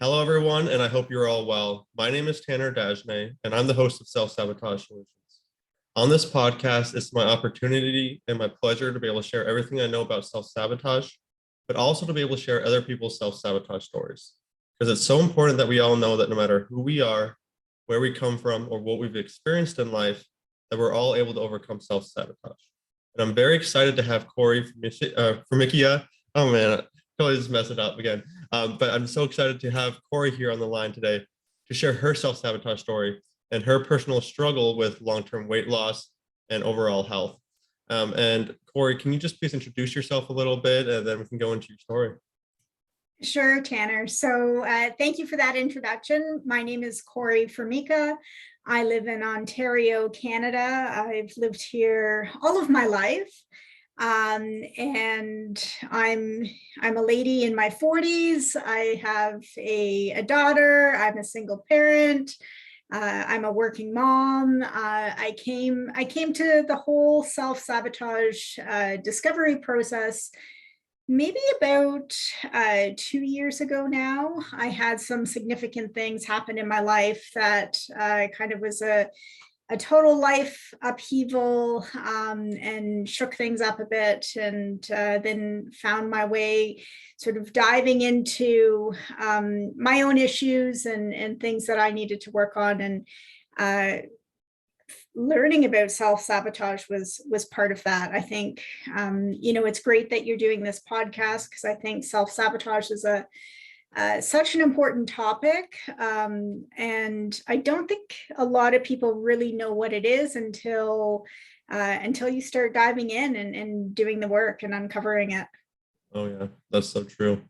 Hello, everyone, and I hope you're all well. My name is Tanner Dajne, and I'm the host of Self-Sabotage Solutions. On this podcast, it's my opportunity and my pleasure to be able to share everything I know about self-sabotage, but also to be able to share other people's self-sabotage stories. Because it's so important that we all know that no matter who we are, where we come from, or what we've experienced in life, that we're all able to overcome self-sabotage. And I'm very excited to have Corey Formica. Oh man, I totally just mess it up again. But I'm so excited to have Corey here on the line today to share her self-sabotage story and her personal struggle with long-term weight loss and overall health. And Corey, can you just please introduce yourself a little bit and then we can go into your story? Sure, Tanner. So thank you for that introduction. My name is Corey Formica. I live in Ontario, Canada. I've lived here all of my life. And I'm a lady in my 40s. I have a daughter. I'm a single parent. I'm a working mom. I came to the whole self-sabotage discovery process maybe about 2 years ago now. I had some significant things happen in my life that kind of was a total life upheaval and shook things up a bit, and then found my way sort of diving into my own issues and things that I needed to work on. And learning about self-sabotage was part of that. I think, it's great that you're doing this podcast, because I think self-sabotage is such an important topic. And I don't think a lot of people really know what it is until you start diving in and doing the work and uncovering it. Oh yeah, that's so true.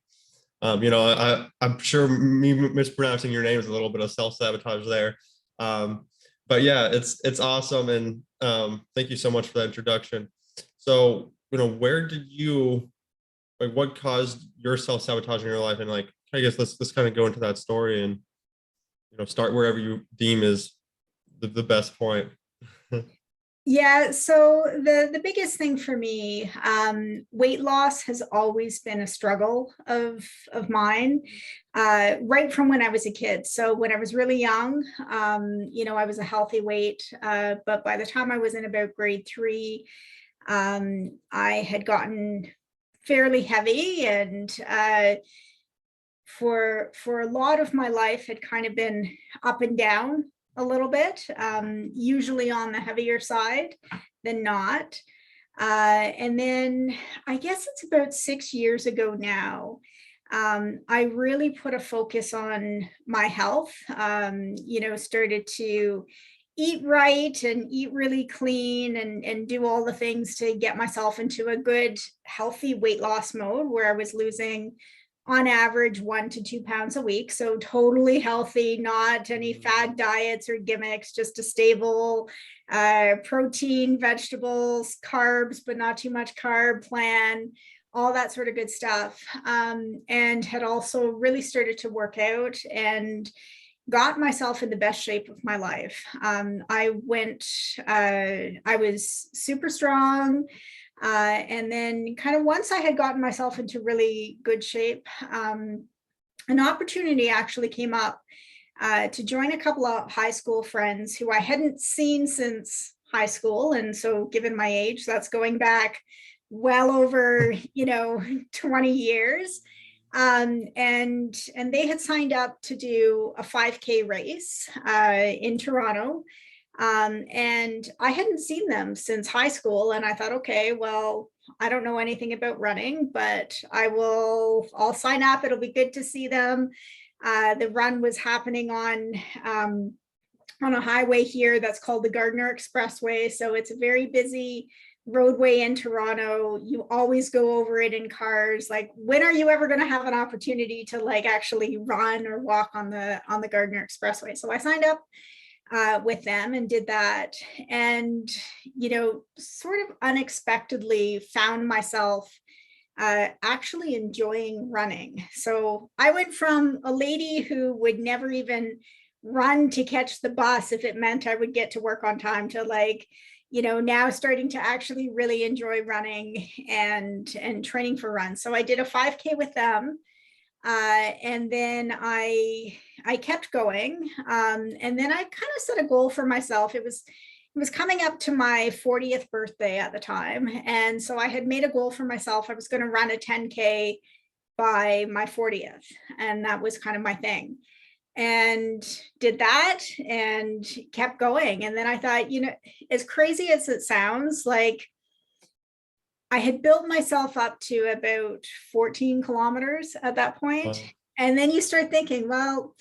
I'm sure me mispronouncing your name is a little bit of self-sabotage there. But yeah, it's awesome. And thank you so much for that introduction. So, where did you, what caused your self-sabotage in your life? And I guess let's kind of go into that story and, start wherever you deem is the best point. Yeah, so the biggest thing for me, weight loss has always been a struggle of mine, right from when I was a kid. So when I was really young, I was a healthy weight, but by the time I was in about grade 3, I had gotten fairly heavy, and for a lot of my life had kind of been up and down a little bit, usually on the heavier side than not. And then I guess it's about 6 years ago now, I really put a focus on my health, started to eat right and eat really clean and do all the things to get myself into a good, healthy weight loss mode where I was losing on average 1 to 2 pounds a week. So totally healthy, not any fad diets or gimmicks, just a stable protein, vegetables, carbs, but not too much carb plan, all that sort of good stuff. And had also really started to work out and got myself in the best shape of my life. I was super strong. And then kind of once I had gotten myself into really good shape, an opportunity actually came up to join a couple of high school friends who I hadn't seen since high school. And so given my age, that's going back well over, 20 years. And they had signed up to do a 5K race in Toronto. And I hadn't seen them since high school. And I thought, okay, well, I don't know anything about running, but I'll sign up. It'll be good to see them. The run was happening on a highway here that's called the Gardiner Expressway. So it's a very busy roadway in Toronto. You always go over it in cars. Like, when are you ever going to have an opportunity to actually run or walk on the Gardiner Expressway? So I signed up with them and did that, and sort of unexpectedly found myself actually enjoying running. So I went from a lady who would never even run to catch the bus if it meant I would get to work on time, to now starting to actually really enjoy running and training for runs. So I did a 5K with them. And then I kept going. And then I kind of set a goal for myself. It was coming up to my 40th birthday at the time. And so I had made a goal for myself. I was going to run a 10K by my 40th. And that was kind of my thing. And did that and kept going. And then I thought, as crazy as it sounds, like I had built myself up to about 14 kilometers at that point. Wow. And then you start thinking, well,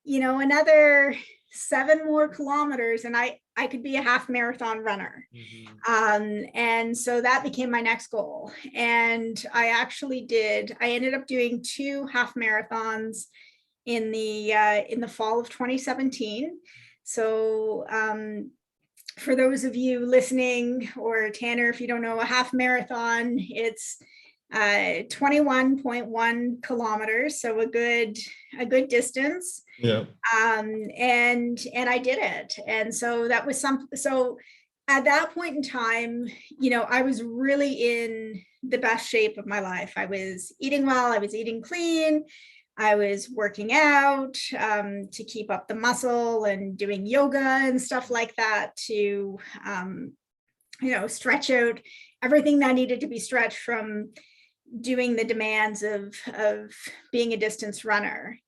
another 7 more kilometers and I could be a half marathon runner. And so that became my next goal. And I ended up doing 2 half marathons in the fall of 2017. So for those of you listening, or Tanner, if you don't know, a half marathon, it's 21.1 kilometers, so a good distance. Yeah. And I did it. And so that was so at that point in time, I was really in the best shape of my life. I was eating well, I was eating clean, I was working out to keep up the muscle and doing yoga and stuff like that to, stretch out everything that needed to be stretched from doing the demands of being a distance runner.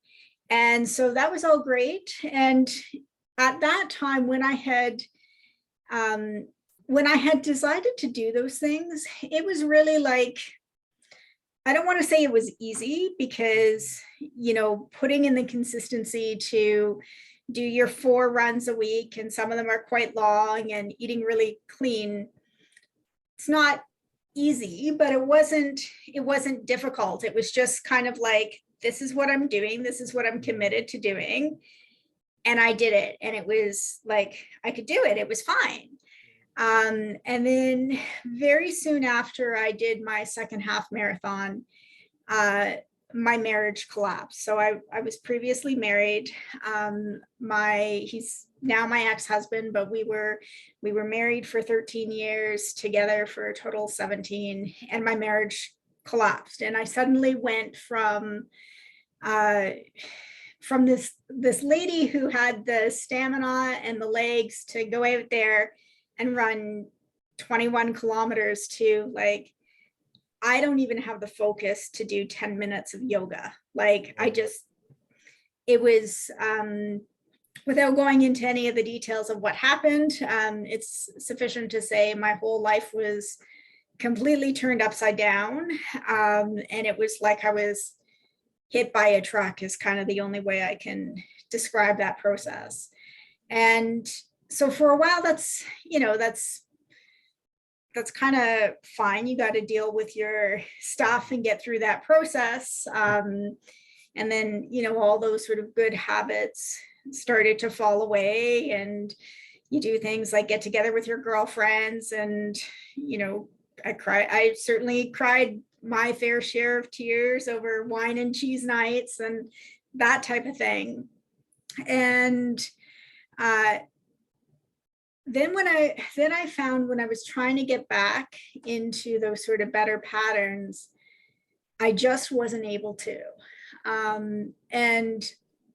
And so that was all great. And at that time, when I had decided to do those things, it was really like, I don't want to say it was easy because, putting in the consistency to do your 4 runs a week, and some of them are quite long, and eating really clean, it's not easy, but it wasn't difficult. It was just kind of like, this is what I'm doing. This is what I'm committed to doing. And I did it. And it was like, I could do it. It was fine. And then very soon after I did my second half marathon, my marriage collapsed. So I was previously married. He's now my ex-husband, but we were married for 13 years, together for a total of 17, and my marriage collapsed. And I suddenly went from this lady who had the stamina and the legs to go out there and run 21 kilometers to like, I don't even have the focus to do 10 minutes of yoga. Like it was, without going into any of the details of what happened, it's sufficient to say my whole life was completely turned upside down. And it was like I was hit by a truck, is kind of the only way I can describe that process. And so for a while, that's kind of fine. You got to deal with your stuff and get through that process. And then, all those sort of good habits started to fall away, and you do things like get together with your girlfriends, and, I certainly cried my fair share of tears over wine and cheese nights and that type of thing. And then I found, when I was trying to get back into those sort of better patterns, I just wasn't able to. And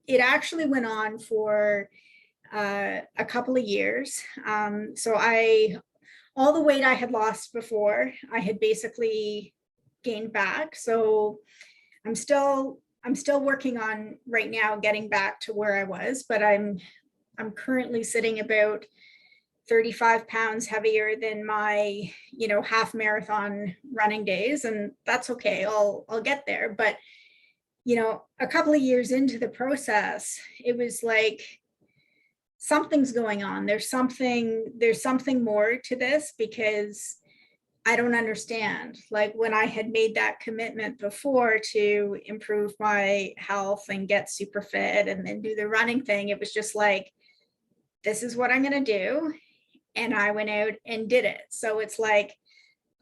it actually went on for a couple of years. So all the weight I had lost before, I had basically gained back. So I'm still working on right now getting back to where I was, but I'm currently sitting about 35 pounds heavier than my, half marathon running days. And that's okay. I'll get there. But, a couple of years into the process, it was like, something's going on. There's something more to this, because I don't understand. Like, when I had made that commitment before to improve my health and get super fit and then do the running thing, it was just like, this is what I'm going to do. And I went out and did it. So it's like,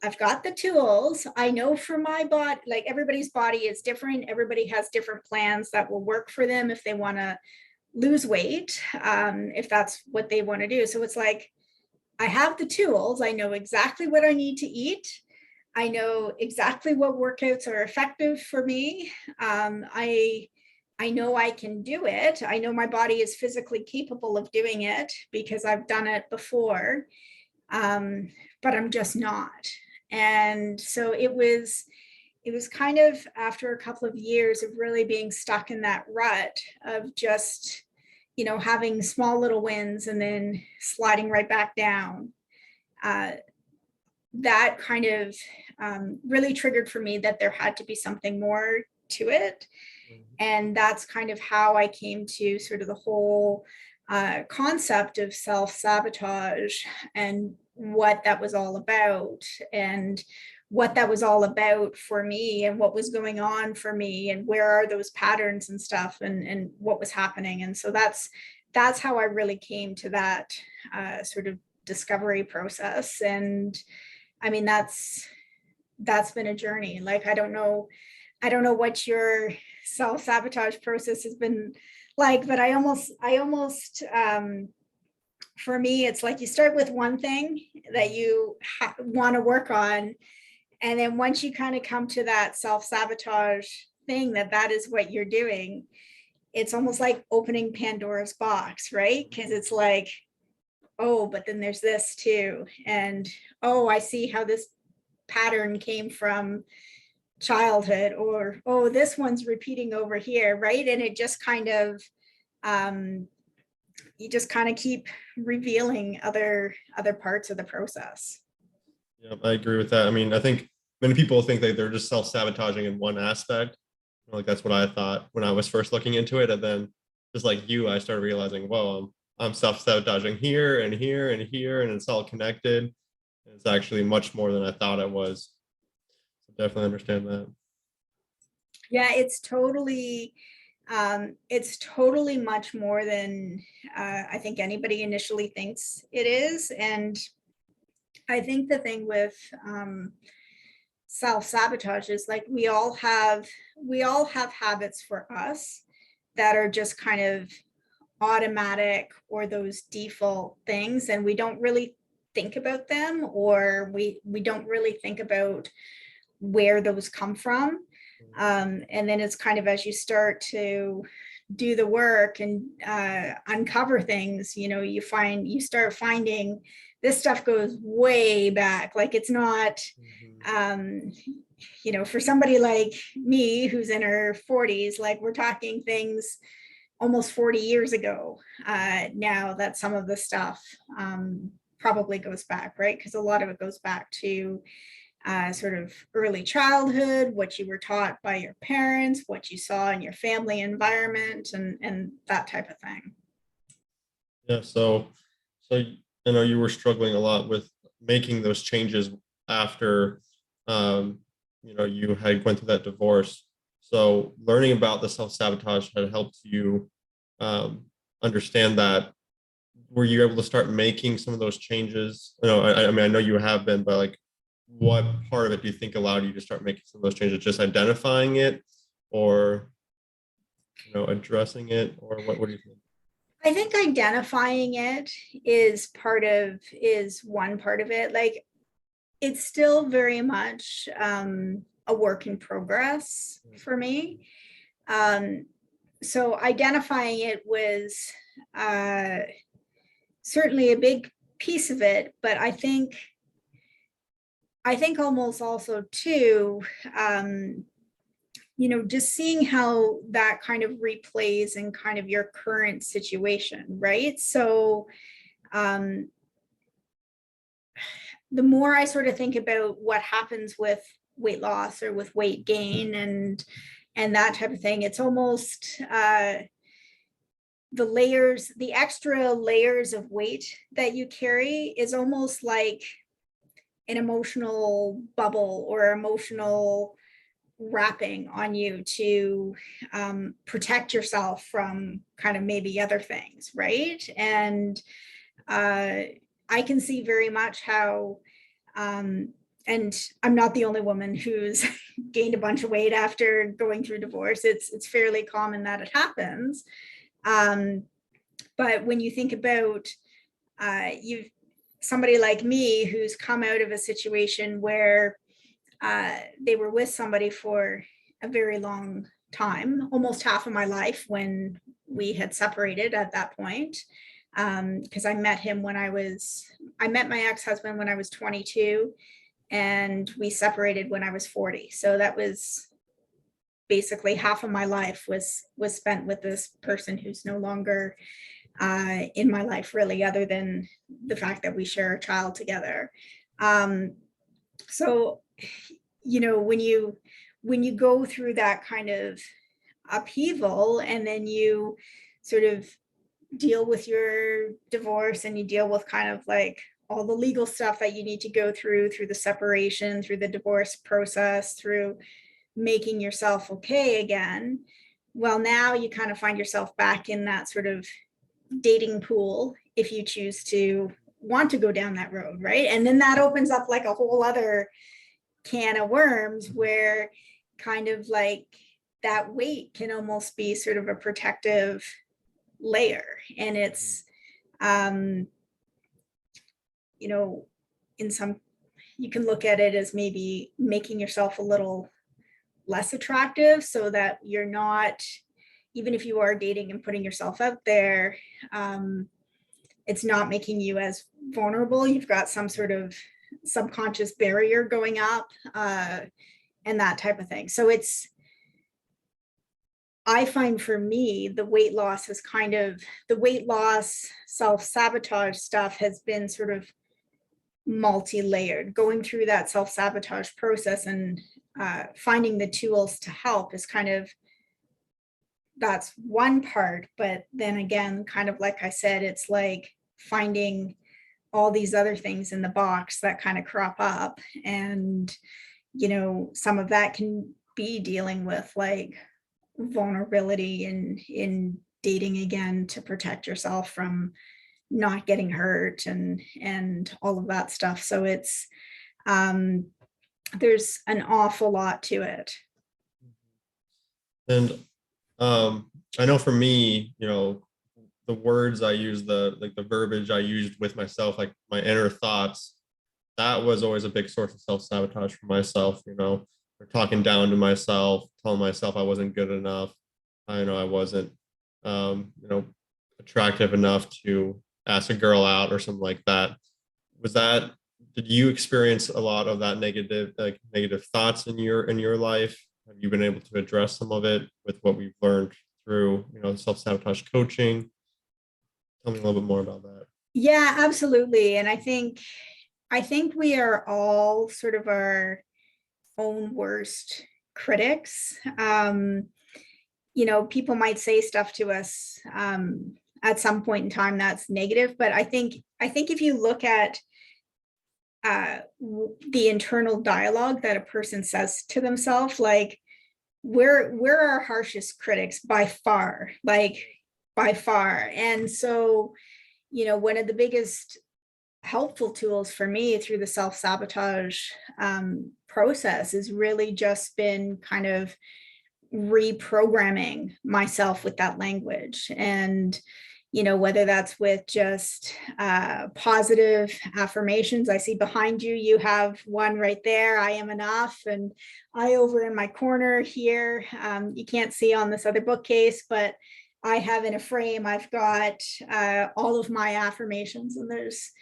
I've got the tools. I know for my body, like, everybody's body is different. Everybody has different plans that will work for them if they want to lose weight, if that's what they want to do. So it's like, I have the tools. I know exactly what I need to eat. I know exactly what workouts are effective for me. I know I can do it. I know my body is physically capable of doing it because I've done it before, but I'm just not. And so it was kind of after a couple of years of really being stuck in that rut of just, having small little wins and then sliding right back down. That kind of really triggered for me that there had to be something more to it. And that's kind of how I came to sort of the whole concept of self-sabotage and what that was all about, and what that was all about for me, and what was going on for me, and where are those patterns and stuff, and what was happening. And so that's how I really came to that sort of discovery process. And I mean, that's been a journey. Like, I don't know what your self-sabotage process has been like, but I almost for me, it's like you start with one thing that you want to work on, and then once you kind of come to that self-sabotage thing, that is what you're doing, it's almost like opening Pandora's box, right? Because it's like, oh, but then there's this too, and oh, I see how this pattern came from childhood, or oh, this one's repeating over here, right? And it just kind of you just kind of keep revealing other parts of the process. Yeah, I agree with that. I mean, I think many people think that they're just self-sabotaging in one aspect. Like that's what I thought when I was first looking into it. And then just like you, I started realizing, whoa, I'm self-sabotaging here and here and here, and it's all connected. And it's actually much more than I thought it was. So definitely understand that. Yeah, it's totally much more than I think anybody initially thinks it is. And I think the thing with self-sabotage is, like, we all have habits for us that are just kind of automatic, or those default things, and we don't really think about them, or we don't really think about where those come from. And then it's kind of, as you start to do the work and uncover things, you start finding this stuff goes way back. Like, it's not, for somebody like me who's in her 40s, like, we're talking things almost 40 years ago now, that some of the stuff probably goes back, right? Because a lot of it goes back to sort of early childhood, what you were taught by your parents, what you saw in your family environment, and that type of thing. Yeah. So I know you were struggling a lot with making those changes after, you had went through that divorce. So learning about the self-sabotage had helped you understand that. Were you able to start making some of those changes? I mean, I know you have been, but like, what part of it do you think allowed you to start making some of those changes? Just identifying it, or addressing it, or what do you think? I think identifying it is one part of it. Like, it's still very much a work in progress for me. So identifying it was certainly a big piece of it, but I think almost also too, just seeing how that kind of replays in kind of your current situation, right? So the more I sort of think about what happens with weight loss or with weight gain and that type of thing, it's almost the extra layers of weight that you carry is almost like an emotional bubble or emotional wrapping on you to protect yourself from kind of maybe other things, right? And I can see very much how, and I'm not the only woman who's gained a bunch of weight after going through divorce. It's fairly common that it happens. But when you think about somebody like me who's come out of a situation where they were with somebody for a very long time, almost half of my life, when we had separated at that point. Because I met my ex-husband when I was 22, and we separated when I was 40. So that was basically half of my life was spent with this person who's no longer in my life, really, other than the fact that we share a child together. So, when you go through that kind of upheaval, and then you sort of deal with your divorce, and you deal with kind of like all the legal stuff that you need to go through the separation, through the divorce process, through making yourself okay again. Well, now you kind of find yourself back in that sort of dating pool, if you choose to want to go down that road, right? And then that opens up like a whole other can of worms, where kind of like that weight can almost be sort of a protective layer. And it's in some, you can look at it as maybe making yourself a little less attractive, so that you're not, even if you are dating and putting yourself out there, it's not making you as vulnerable. You've got some sort of subconscious barrier going up, and that type of thing. So I find for me, the weight loss self-sabotage stuff has been sort of multi-layered. Going through that self-sabotage process and finding the tools to help is kind of, that's one part. But then again, kind of like I said, it's like finding all these other things in the box that kind of crop up. And, some of that can be dealing with like vulnerability in dating again, to protect yourself from not getting hurt, and all of that stuff. So it's, there's an awful lot to it. And I know for me, the words I use, the verbiage I used with myself, like my inner thoughts, that was always a big source of self-sabotage for myself, or talking down to myself, telling myself I wasn't good enough. I know I wasn't, attractive enough to ask a girl out or something like that. Did you experience a lot of that negative thoughts in your life? Have you been able to address some of it with what we've learned through, self-sabotage coaching? Tell me a little bit more about that. Yeah, absolutely. And I think we are all sort of our own worst critics. People might say stuff to us at some point in time that's negative, but I think if you look at the internal dialogue that a person says to themselves, like we're our harshest critics by far, And so, one of the biggest helpful tools for me through the self-sabotage process has really just been kind of reprogramming myself with that language. And whether that's with just positive affirmations. I see behind you, you have one right there, I am enough. And I, over in my corner here, you can't see on this other bookcase, but I have in a frame, I've got all of my affirmations, and there's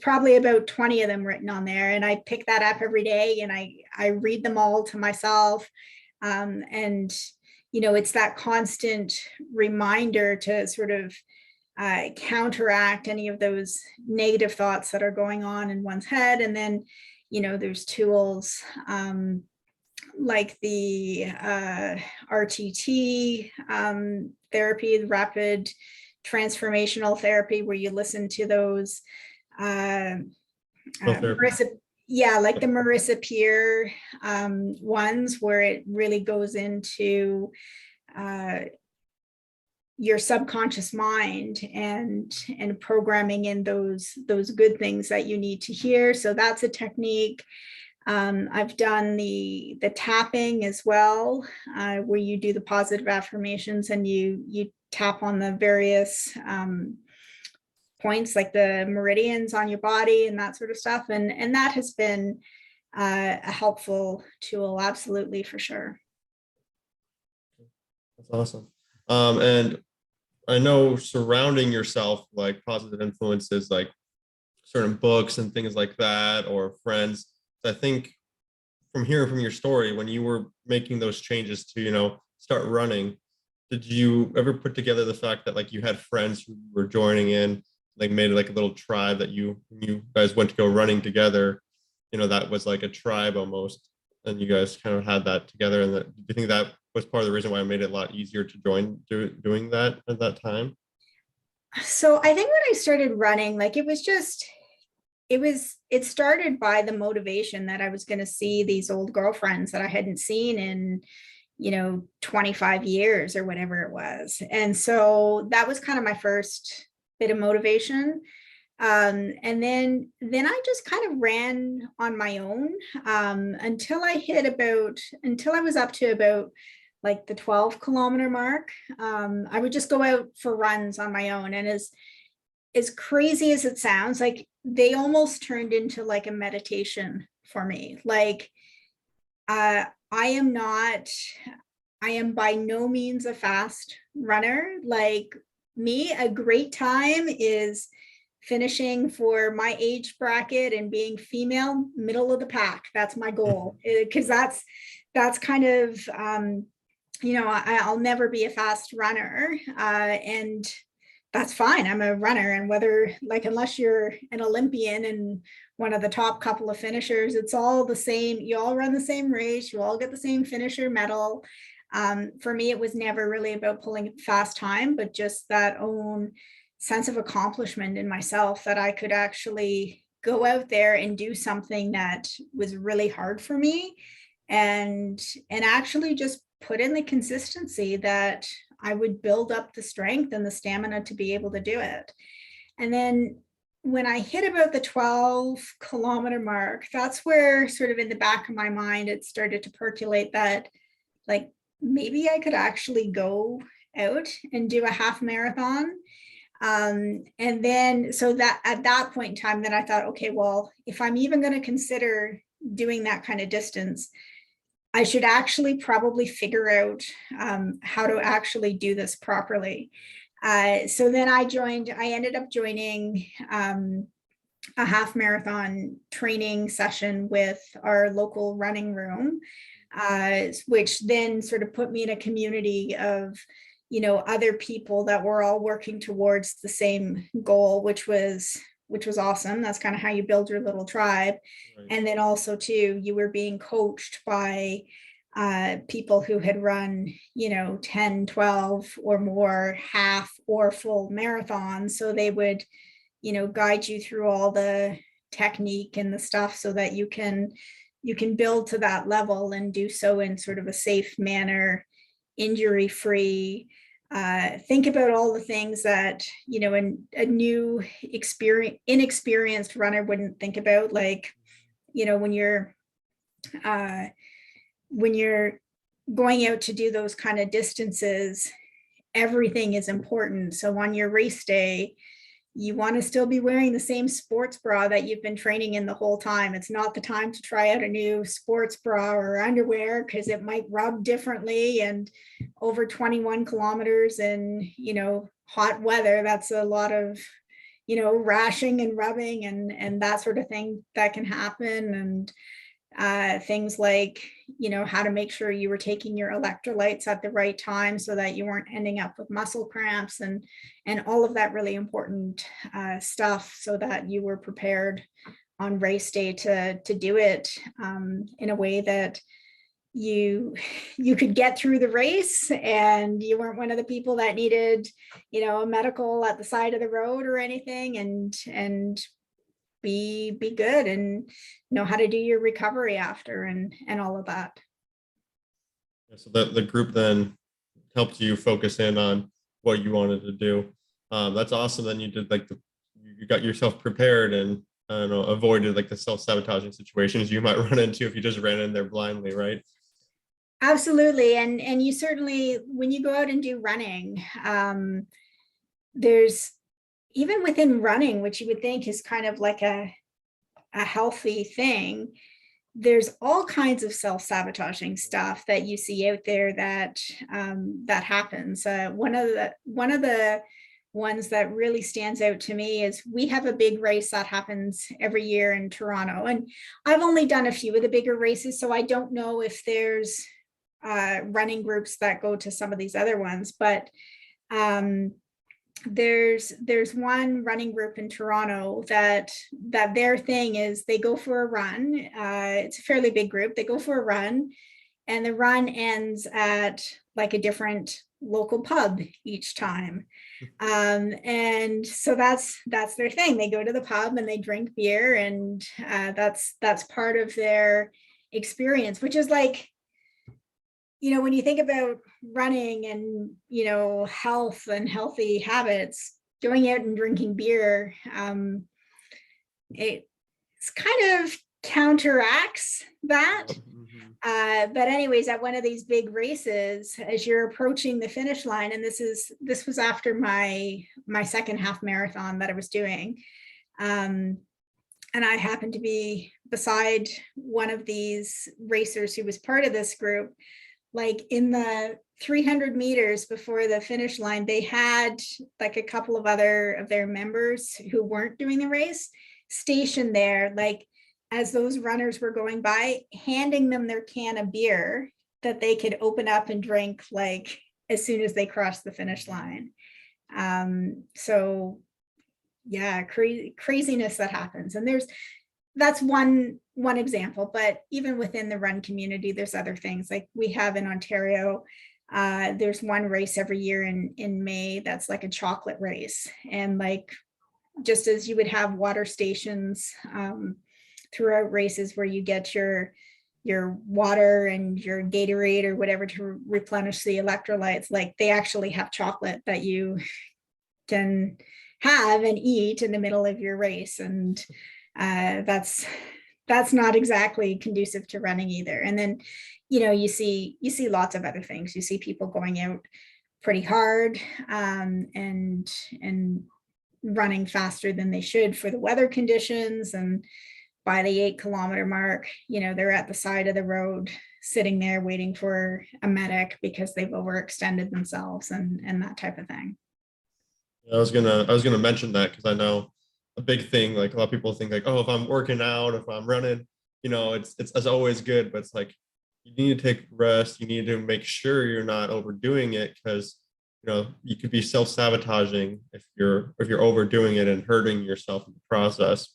probably about 20 of them written on there. And I pick that up every day, and I read them all to myself. And it's that constant reminder to sort of counteract any of those negative thoughts that are going on in one's head. And then, there's tools like the RTT therapy, the rapid transformational therapy, where you listen to those like the Marissa Peer ones, where it really goes into your subconscious mind and programming in those good things that you need to hear. So that's a technique. I've done the tapping as well, where you do the positive affirmations and you tap on the various points, like the meridians on your body and that sort of stuff. And that has been a helpful tool. Absolutely, for sure. That's awesome. And I know surrounding yourself like positive influences, like certain books and things like that, or friends. I think from hearing from your story, when you were making those changes to, start running, did you ever put together the fact that like you had friends who were joining in, like made like a little tribe that you guys went to go running together, that was like a tribe almost, and you guys kind of had that together, and do you think that was part of the reason why it made it a lot easier to doing that at that time? So I think when I started running, like it started by the motivation that I was going to see these old girlfriends that I hadn't seen in 25 years or whatever it was. And so that was kind of my first bit of motivation. And then I just kind of ran on my own until I was up to about like the 12-kilometer mark. I would just go out for runs on my own. And as crazy as it sounds, like they almost turned into like a meditation for me. Like I am by no means a fast runner. Like me, a great time is finishing for my age bracket and being female, middle of the pack. That's my goal, because that's kind of I'll never be a fast runner, and that's fine. I'm a runner, and whether like unless you're an Olympian and one of the top couple of finishers, it's all the same. You all run the same race. You all get the same finisher medal. For me, it was never really about pulling fast time, but just that own sense of accomplishment in myself that I could actually go out there and do something that was really hard for me, and actually just put in the consistency that I would build up the strength and the stamina to be able to do it. And then when I hit about the 12-kilometer mark, that's where sort of in the back of my mind, it started to percolate that like maybe I could actually go out and do a half marathon. And then so that at that point in time, then I thought, okay, well, if I'm even going to consider doing that kind of distance, I should actually probably figure out how to actually do this properly. So then I ended up joining a half marathon training session with our local running room, which then sort of put me in a community of, other people that were all working towards the same goal, which was awesome. That's kind of how you build your little tribe. Right. And then also too, you were being coached by people who had run, 10, 12 or more half or full marathons. So they would, guide you through all the technique and the stuff so that you can build to that level and do so in sort of a safe manner, injury-free. Think about all the things that, a new inexperienced runner wouldn't think about, like, when you're going out to do those kind of distances, everything is important. So on your race day, you want to still be wearing the same sports bra that you've been training in the whole time. It's not the time to try out a new sports bra or underwear because it might rub differently. And over 21 kilometers in, hot weather, that's a lot of, rashing and rubbing and that sort of thing that can happen. And things like, how to make sure you were taking your electrolytes at the right time so that you weren't ending up with muscle cramps and all of that really important stuff so that you were prepared on race day to do it in a way that you could get through the race and you weren't one of the people that needed, a medical at the side of the road or anything, and be good and know how to do your recovery after and all of that. So the group then helped you focus in on what you wanted to do. That's awesome. Then you did you got yourself prepared and I don't know, avoided like the self-sabotaging situations you might run into if you just ran in there blindly, right? Absolutely. And you certainly, when you go out and do running, there's even within running, which you would think is kind of like a healthy thing, there's all kinds of self-sabotaging stuff that you see out there that that happens. One of the ones that really stands out to me is we have a big race that happens every year in Toronto, and I've only done a few of the bigger races, so I don't know if there's running groups that go to some of these other ones, but there's one running group in Toronto that their thing is they go for a run. It's a fairly big group. They go for a run, and the run ends at like a different local pub each time. And so that's their thing. They go to the pub and they drink beer, and that's part of their experience, which is like, when you think about running and, health and healthy habits, going out and drinking beer, it's kind of counteracts that. But anyways, at one of these big races, as you're approaching the finish line, and this was after my second half marathon that I was doing, and I happened to be beside one of these racers who was part of this group. Like in the 300 meters before the finish line, they had like a couple of other of their members who weren't doing the race stationed there, like as those runners were going by, handing them their can of beer that they could open up and drink like as soon as they crossed the finish line. So yeah, craziness that happens. And that's one example, but even within the run community, there's other things like we have in Ontario. There's one race every year in May that's like a chocolate race, and like just as you would have water stations throughout races where you get your water and your Gatorade or whatever to replenish the electrolytes, like they actually have chocolate that you can have and eat in the middle of your race. And that's not exactly conducive to running either. And then, you see lots of other things. You see people going out pretty hard and running faster than they should for the weather conditions. And by the 8-kilometer mark, they're at the side of the road, sitting there waiting for a medic because they've overextended themselves and that type of thing. I was gonna mention that because I know a big thing, like a lot of people think like, oh, if I'm working out, if I'm running, it's always good, but it's like you need to take rest. You need to make sure you're not overdoing it, because you could be self-sabotaging if you're overdoing it and hurting yourself in the process.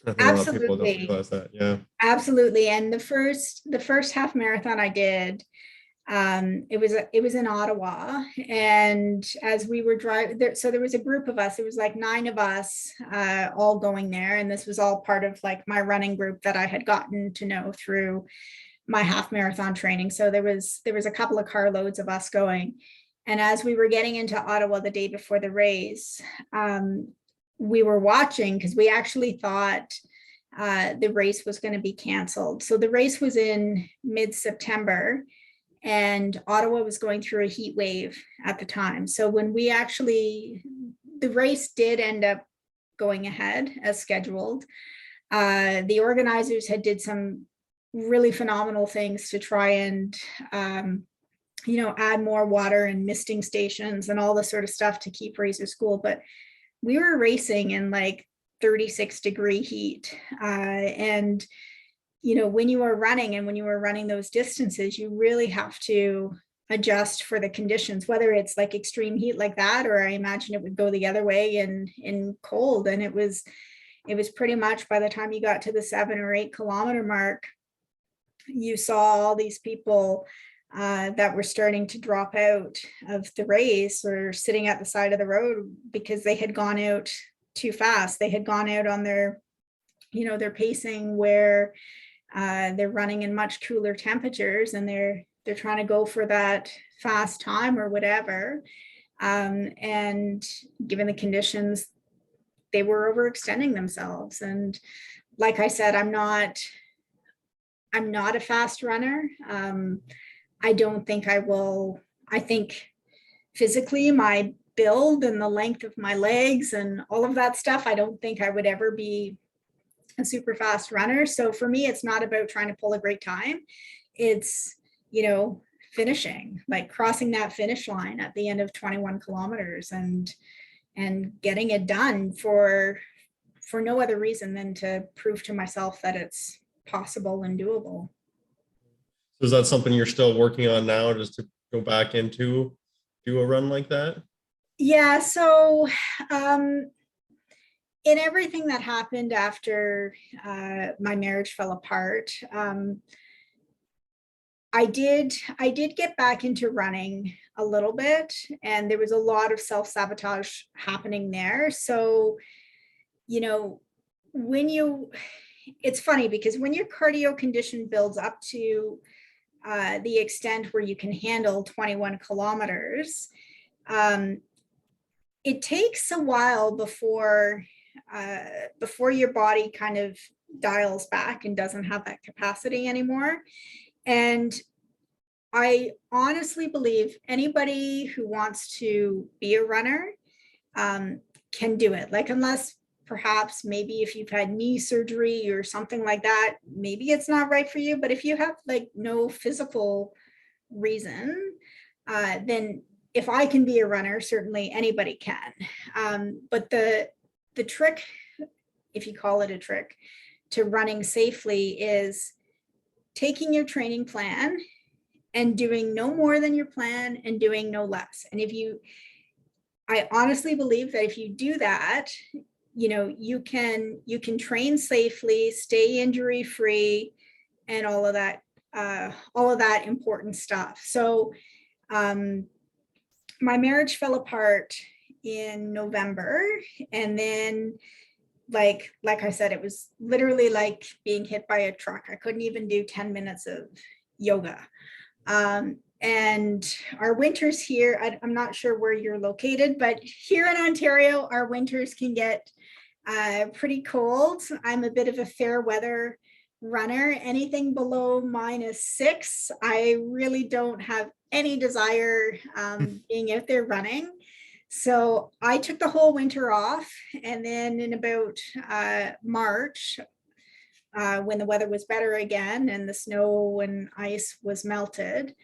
I think a lot of people don't realize that. Yeah, absolutely. And the first half marathon I did, it was in Ottawa, and as we were driving there, so there was a group of us, there was like 9 of us all going there, and this was all part of like my running group that I had gotten to know through my half marathon training. So there was a couple of carloads of us going, and as we were getting into Ottawa the day before the race, we were watching because we actually thought the race was going to be canceled. So the race was in mid-September, and Ottawa was going through a heat wave at the time. So when the race did end up going ahead as scheduled, the organizers had did some really phenomenal things to try and, add more water and misting stations and all this sort of stuff to keep racers cool. But we were racing in like 36-degree heat. And when you are running and when you are running those distances, you really have to adjust for the conditions, whether it's like extreme heat like that, or I imagine it would go the other way in cold. And it was pretty much by the time you got to the 7 or 8 kilometer mark, you saw all these people that were starting to drop out of the race or sitting at the side of the road because they had gone out too fast. They had gone out on their pacing where they're running in much cooler temperatures, and they're trying to go for that fast time or whatever. And given the conditions, they were overextending themselves. And like I said, I'm not a fast runner. I don't think I will. I think physically my build and the length of my legs and all of that stuff, I don't think I would ever be a super fast runner. So for me, it's not about trying to pull a great time. It's, finishing, like crossing that finish line at the end of 21 kilometers and getting it done for no other reason than to prove to myself that it's possible and doable. So is that something you're still working on now, just to go back into do a run like that? Yeah. So in everything that happened after my marriage fell apart, I did get back into running a little bit, and there was a lot of self-sabotage happening there. So, when it's funny because when your cardio condition builds up to the extent where you can handle 21 kilometers, it takes a while before your body kind of dials back and doesn't have that capacity anymore. And I honestly believe anybody who wants to be a runner can do it. Like, unless perhaps maybe if you've had knee surgery or something like that, maybe it's not right for you. But if you have like no physical reason, then if I can be a runner, certainly anybody can. But the trick, if you call it a trick, to running safely is taking your training plan and doing no more than your plan and doing no less. And I honestly believe that if you do that, you can train safely, stay injury free, and all of that important stuff. So my marriage fell apart in November, and then like I said, it was literally like being hit by a truck. I couldn't even do 10 minutes of yoga. And our winters here, I'm not sure where you're located, but here in Ontario, our winters can get pretty cold. I'm a bit of a fair weather runner. Anything below -6, I really don't have any desire being out there running. So I took the whole winter off, and then in about March, when the weather was better again and the snow and ice was melted,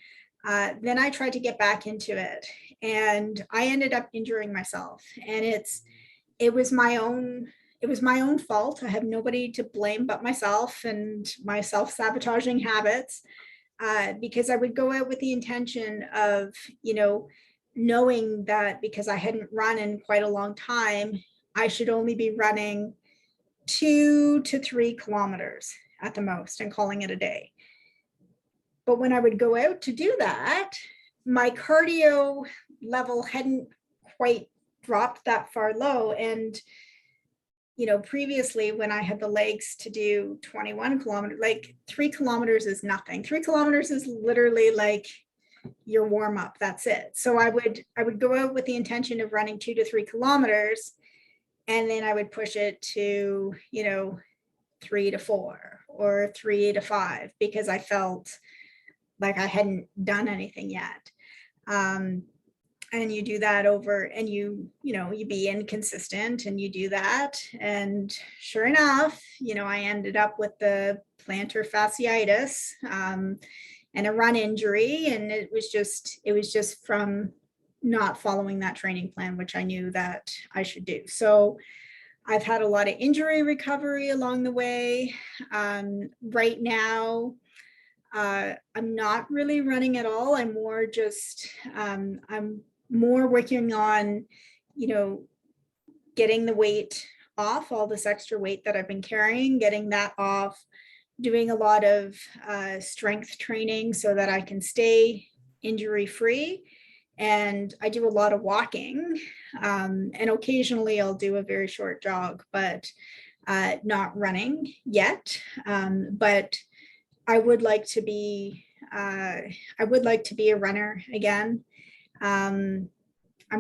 then I tried to get back into it, and I ended up injuring myself. And it was my own fault. I have nobody to blame but myself and my self-sabotaging habits, because I would go out with the intention of, knowing that because I hadn't run in quite a long time, I should only be running 2 to 3 kilometers at the most and calling it a day. But when I would go out to do that, my cardio level hadn't quite dropped that far low. And, previously when I had the legs to do 21 kilometers, like 3 kilometers is nothing. 3 kilometers is literally like your warm up. That's it. So I would go out with the intention of running 2 to 3 kilometers. And then I would push it to, 3 to 4 or 3 to 5, because I felt like I hadn't done anything yet. And you do that over, and you be inconsistent, and you do that. And sure enough, I ended up with the plantar fasciitis and a run injury. And it was just from not following that training plan, which I knew that I should do. So I've had a lot of injury recovery along the way. Right now, I'm not really running at all. I'm more just, I'm more working on, getting the weight off, all this extra weight that I've been carrying, getting that off, doing a lot of strength training so that I can stay injury free. And I do a lot of walking, and occasionally I'll do a very short jog, but not running yet. But I would like to be a runner again. I'm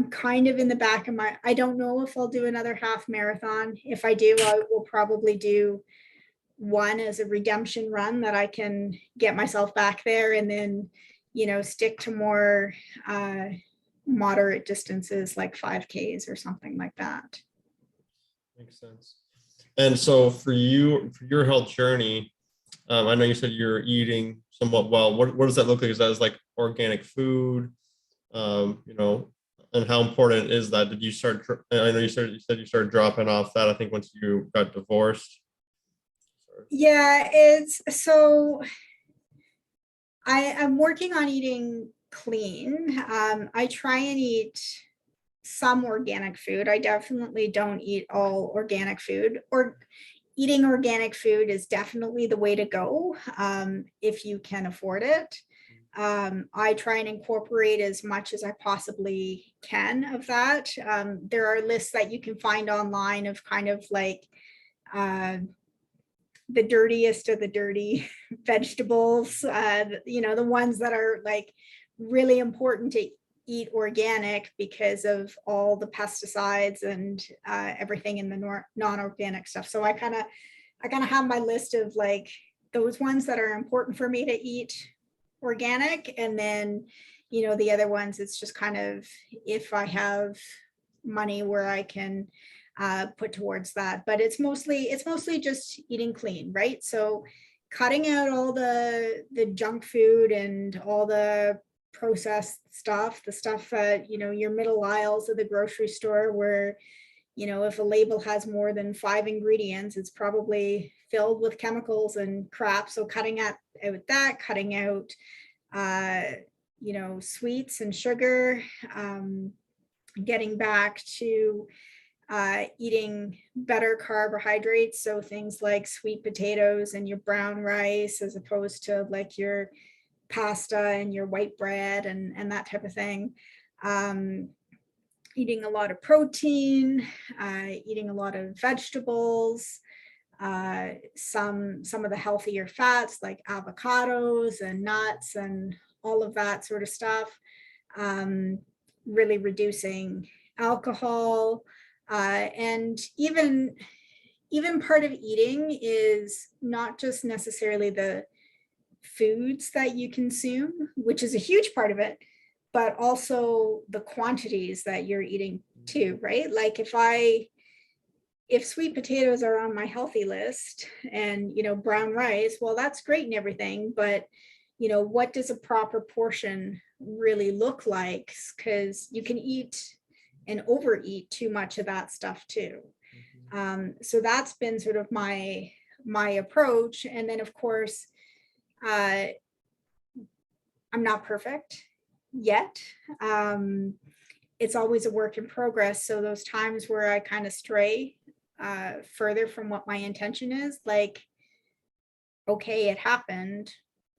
kind of in the back of I don't know if I'll do another half marathon. If I do, I will probably do one as a redemption run that I can get myself back there, and then, stick to more moderate distances like 5Ks or something like that. Makes sense. And so for you, for your health journey, I know you said you're eating somewhat well. What does that look like? Is that like organic food? You know, and how important is that? Did you start? I know you said you started dropping off that. I think once you got divorced. Yeah, it's so I'm working on eating clean. I try and eat some organic food. I definitely don't eat all organic food. Or eating organic food is definitely the way to go if you can afford it. I try and incorporate as much as I possibly can of that. There are lists that you can find online of kind of like uh, the dirtiest of the dirty vegetables, the ones that are like really important to eat organic because of all the pesticides and everything in the non-organic stuff. So I kind of have my list of like those ones that are important for me to eat organic, and then the other ones, it's just kind of if I have money where I can put towards that. But it's mostly just eating clean, right? So cutting out all the junk food and all the processed stuff, the stuff your middle aisles of the grocery store where if a label has more than 5 ingredients, it's probably filled with chemicals and crap. So cutting out that, cutting out sweets and sugar, getting back to eating better carbohydrates. So things like sweet potatoes and your brown rice, as opposed to like your pasta and your white bread and that type of thing. Eating a lot of protein, eating a lot of vegetables, some of the healthier fats like avocados and nuts and all of that sort of stuff. Really reducing alcohol, and even part of eating is not just necessarily the foods that you consume, which is a huge part of it, but also the quantities that you're eating too, right? Like if sweet potatoes are on my healthy list and brown rice, well, that's great and everything, but what does a proper portion really look like? Because you can eat and overeat too much of that stuff too. So that's been sort of my approach. And then of course, I'm not perfect yet. It's always a work in progress. So those times where I kind of stray further from what my intention is, like, okay, it happened.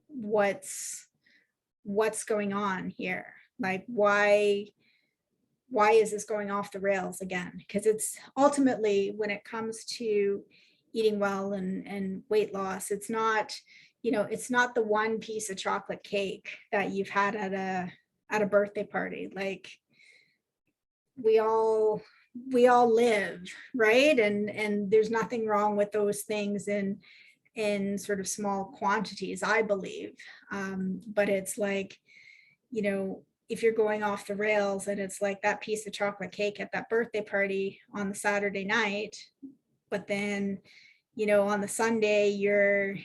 What's going on here? Like, why is this going off the rails again? Because it's ultimately, when it comes to eating well and weight loss, it's not it's not the one piece of chocolate cake that you've had at a birthday party. Like, we all live, right? And there's nothing wrong with those things in sort of small quantities, I believe. But it's like, if you're going off the rails and it's like that piece of chocolate cake at that birthday party on the Saturday night, but then on the Sunday you're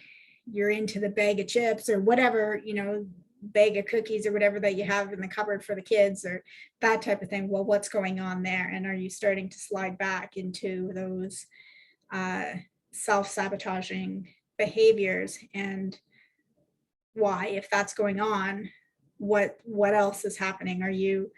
into the bag of chips or whatever, bag of cookies or whatever that you have in the cupboard for the kids or that type of thing. Well, what's going on there? And are you starting to slide back into those self-sabotaging behaviors? And why? If that's going on, what else is happening? Are you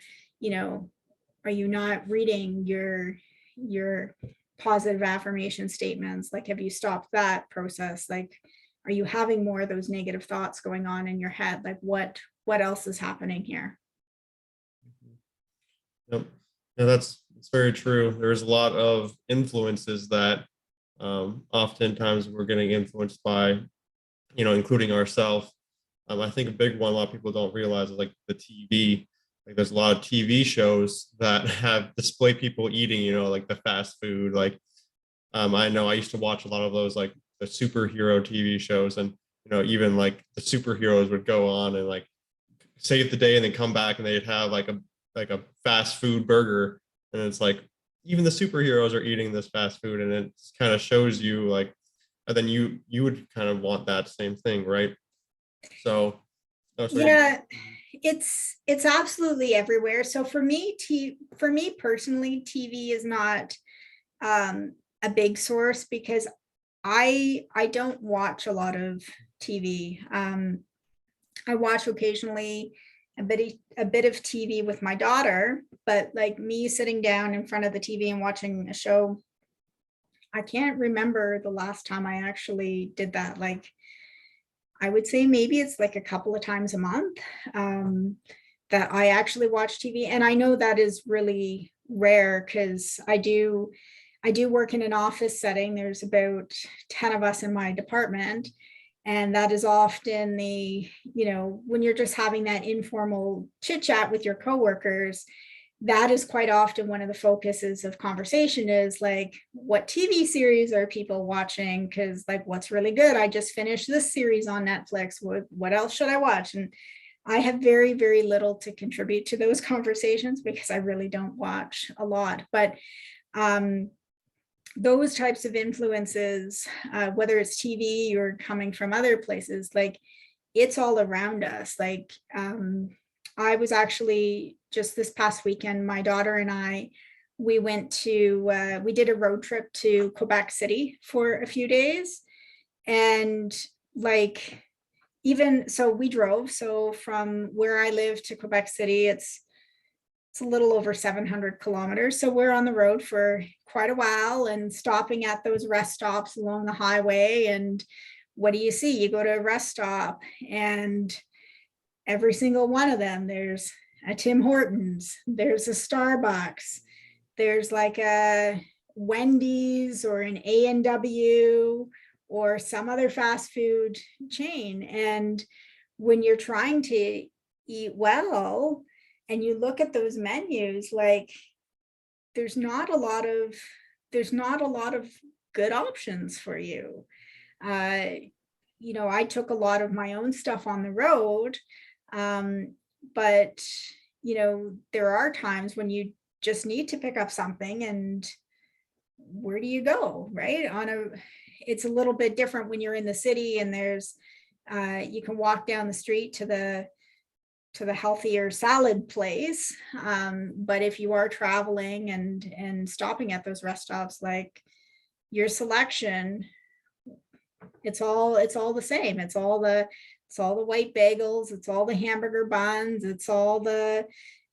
not reading your positive affirmation statements? Like, have you stopped that process? Like, are you having more of those negative thoughts going on in your head? Like, what else is happening here? Yep. Yeah, that's very true. There's a lot of influences that oftentimes we're getting influenced by, including ourselves. I think a big one a lot of people don't realize is like the TV. Like, there's a lot of TV shows that have display people eating, like the fast food. Like, I know I used to watch a lot of those, like the superhero TV shows, and even like the superheroes would go on and like save the day and then come back and they'd have like a fast food burger, and it's like, even the superheroes are eating this fast food, and it kind of shows you like, and then you would kind of want that same thing, right? So, oh, sorry. Yeah, it's absolutely everywhere. So for me personally, TV is not a big source because I don't watch a lot of TV. I watch occasionally a bit of TV with my daughter, but like me sitting down in front of the TV and watching a show, I can't remember the last time I actually did that. Like I would say maybe it's like a couple of times a month that I actually watch TV. And I know that is really rare because I do work in an office setting. There's about 10 of us in my department. And that is often when you're just having that informal chit chat with your coworkers, that is quite often one of the focuses of conversation is like, what TV series are people watching? Because like, what's really good? I just finished this series on Netflix. What else should I watch? And I have very, very little to contribute to those conversations because I really don't watch a lot. But those types of influences, whether it's TV or coming from other places, like it's all around us. Like I was actually just this past weekend, my daughter and I, we did a road trip to Quebec City for a few days. And like, even so we drove. So from where I live to Quebec City, it's a little over 700 kilometers. So we're on the road for quite a while and stopping at those rest stops along the highway. And what do you see? You go to a rest stop and every single one of them, there's a Tim Hortons, there's a Starbucks, there's like a Wendy's or an A&W or some other fast food chain. And when you're trying to eat well and you look at those menus, like there's not a lot of good options for you. I took a lot of my own stuff on the road. But there are times when you just need to pick up something, and where do you go, right? It's a little bit different when you're in the city and there's you can walk down the street to the healthier salad place. But if you are traveling and stopping at those rest stops, like your selection, it's all the same. It's all the white bagels, it's all the hamburger buns, it's all the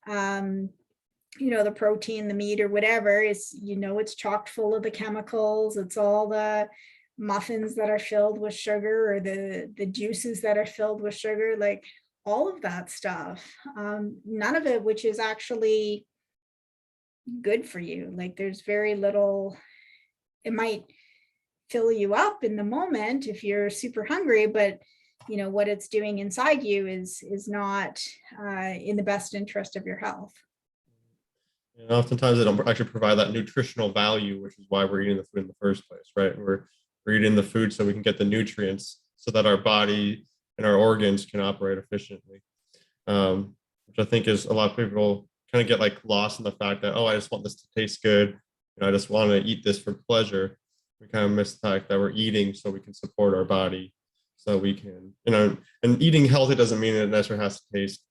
the protein, the meat or whatever. It's chocked full of the chemicals. It's all the muffins that are filled with sugar or the juices that are filled with sugar, like all of that stuff. None of it which is actually good for you. Like there's very little. It might fill you up in the moment if you're super hungry, but what it's doing inside you is not in the best interest of your health. And oftentimes they don't actually provide that nutritional value, which is why we're eating the food in the first place, right? We're eating the food so we can get the nutrients so that our body and our organs can operate efficiently. Which I think is a lot of people kind of get like lost in the fact that, oh, I just want this to taste good. I just want to eat this for pleasure. We kind of miss the fact that we're eating so we can support our body, so we can, and eating healthy doesn't mean it necessarily has to taste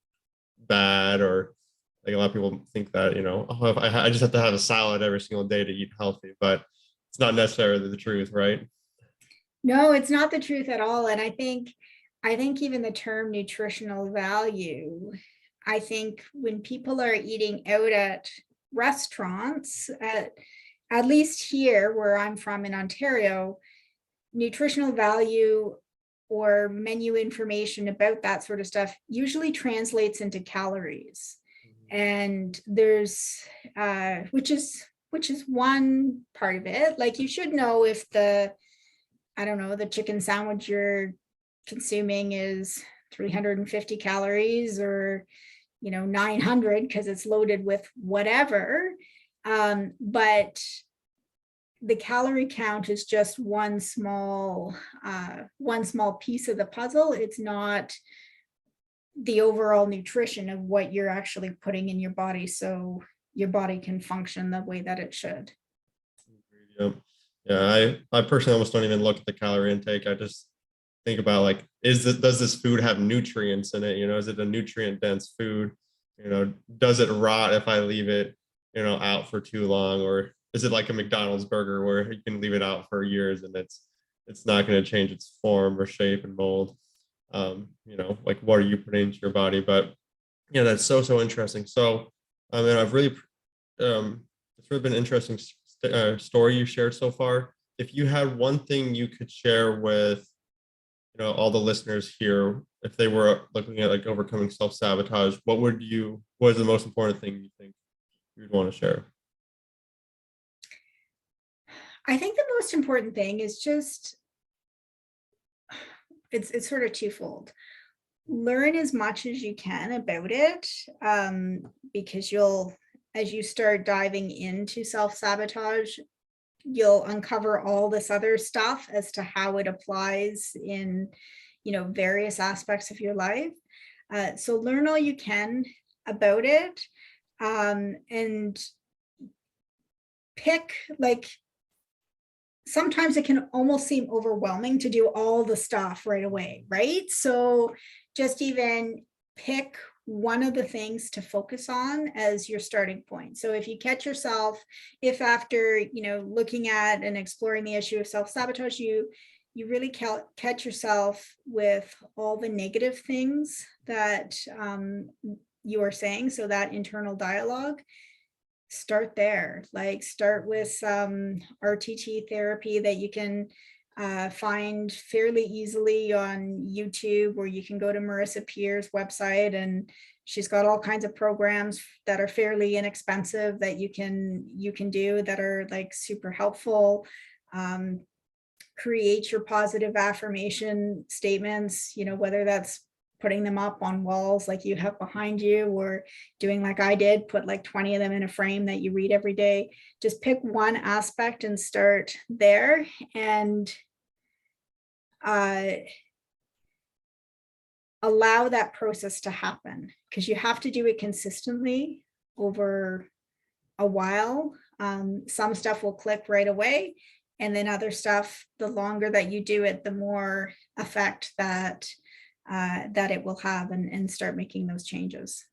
bad, or like a lot of people think that, oh, I just have to have a salad every single day to eat healthy, but it's not necessarily the truth, right? No, it's not the truth at all. And I think even the term nutritional value, I think when people are eating out at restaurants, at least here where I'm from in Ontario, nutritional value or menu information about that sort of stuff usually translates into calories. And there's which is one part of it. Like you should know if the chicken sandwich you're consuming is 350 calories or 900 because it's loaded with whatever. But the calorie count is just one small piece of the puzzle. It's not the overall nutrition of what you're actually putting in your body. So your body can function the way that it should. Yep. Yeah, I personally almost don't even look at the calorie intake. I just think about like, does this food have nutrients in it? Is it a nutrient dense food? Does it rot if I leave it, out for too long? Or is it like a McDonald's burger where you can leave it out for years and it's not going to change its form or shape and mold? Like what are you putting into your body? But yeah, that's so interesting. So I mean, it's really been an interesting story you shared so far. If you had one thing you could share with all the listeners here, if they were looking at like overcoming self-sabotage, what is the most important thing you think you'd want to share? I think the most important thing is just, it's sort of twofold. Learn as much as you can about it, because as you start diving into self-sabotage, you'll uncover all this other stuff as to how it applies in, various aspects of your life. So learn all you can about it, and pick, like, sometimes it can almost seem overwhelming to do all the stuff right away, right? So just even pick one of the things to focus on as your starting point. So if you catch yourself, if after, looking at and exploring the issue of self-sabotage, you really catch yourself with all the negative things that you are saying, so that internal dialogue, start there. Like, start with some RTT therapy that you can find fairly easily on YouTube, or you can go to Marissa Peer's website, and she's got all kinds of programs that are fairly inexpensive that you can do that are like super helpful. Create your positive affirmation statements, whether that's putting them up on walls like you have behind you, or doing like I did, put like 20 of them in a frame that you read every day. Just pick one aspect and start there, and allow that process to happen, because you have to do it consistently over a while. Some stuff will click right away, and then other stuff, the longer that you do it, the more effect that it will have, and start making those changes.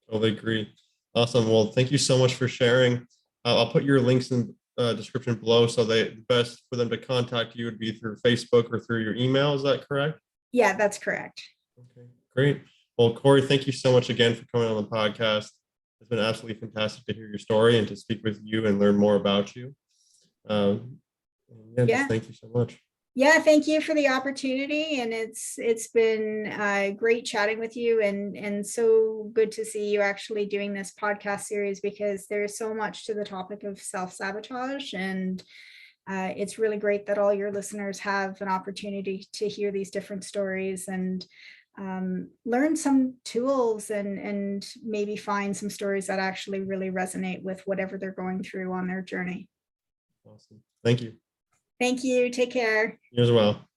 Totally agree. Awesome. Well, thank you so much for sharing. I'll put your links in description below, so the best for them to contact you would be through Facebook or through your email. Is that correct? Yeah, that's correct. Okay, great. Well, Corey, thank you so much again for coming on the podcast. It's been absolutely fantastic to hear your story and to speak with you and learn more about you. Just thank you so much. Yeah, thank you for the opportunity, and it's been great chatting with you, and so good to see you actually doing this podcast series, because there's so much to the topic of self-sabotage, and it's really great that all your listeners have an opportunity to hear these different stories and learn some tools, and maybe find some stories that actually really resonate with whatever they're going through on their journey. Awesome. Thank you. Thank you. Take care. You as well.